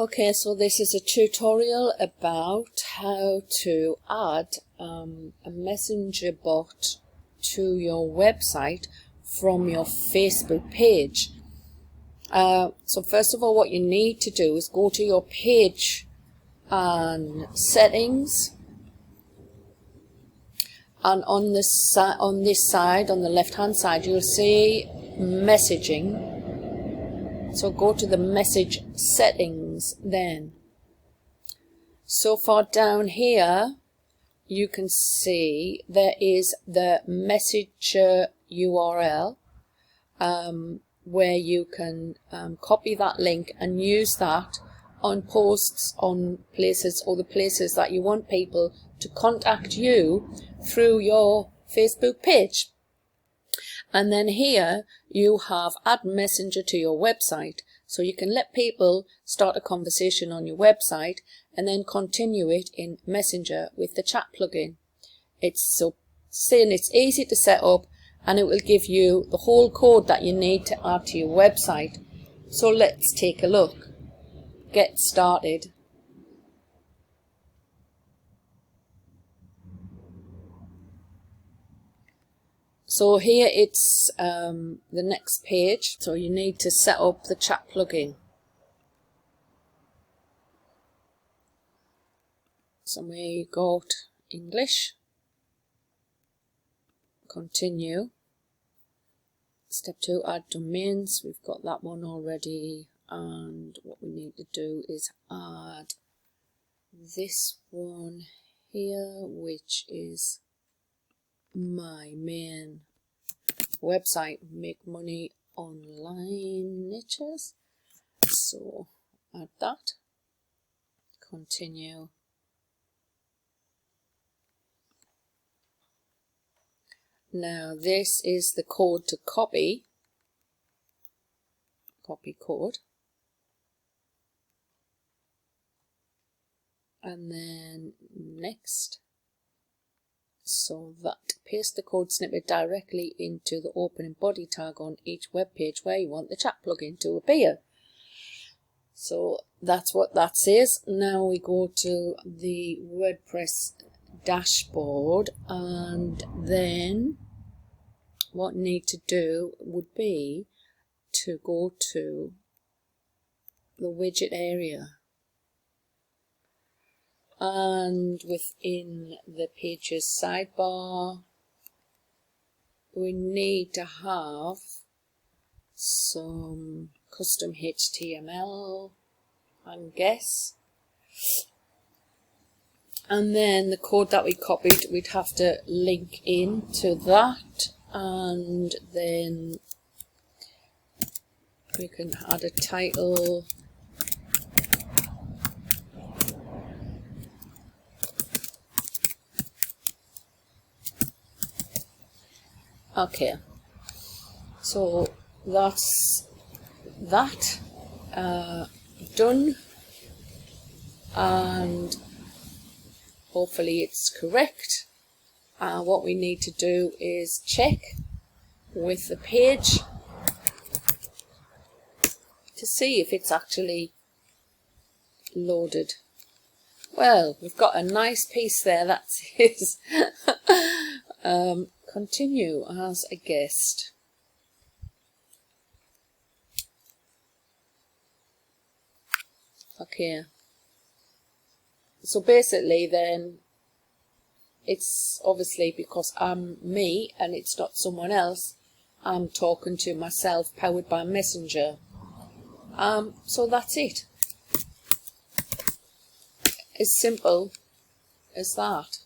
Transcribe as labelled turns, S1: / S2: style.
S1: Okay, so this is a tutorial about how to add a messenger bot to your website from your Facebook page. So first of all, what you need to do is go to your page and settings, and on this side, on the left hand side, you'll see messaging. So go to the message settings then. So far down here you can see there is the messenger URL where you can copy that link and use that on posts on places, or the places that you want people to contact you through your Facebook page. And then here you have add messenger to your website, so you can let people start a conversation on your website and then continue it in Messenger with the chat plugin. It's easy to set up, and it will give you the whole code that you need to add to your website. So let's take a look. Get started. So here it's the next page. So you need to set up the chat plugin. So we got English. Continue. Step 2, add domains. We've got that one already. And what we need to do is add this one here, which is my main website, Make Money Online Niches. So add that. Continue. Now this is the code to copy. Copy code. And then next. So that paste the code snippet directly into the opening body tag on each web page where you want the chat plugin to appear. So that's what that says. Now we go to the WordPress dashboard, and then what you need to do would be to go to the widget area. And within the pages sidebar, we need to have some custom HTML, I guess. And then the code that we copied, we'd have to link into that, and then we can add a title. Okay, so that's that done, and hopefully it's correct. What we need to do is check with the page to see if it's actually loaded. Well, we've got a nice piece there that says continue as a guest. Okay, so basically then it's obviously because I'm me and it's not someone else, I'm talking to myself, powered by Messenger. So that's it. As simple as that.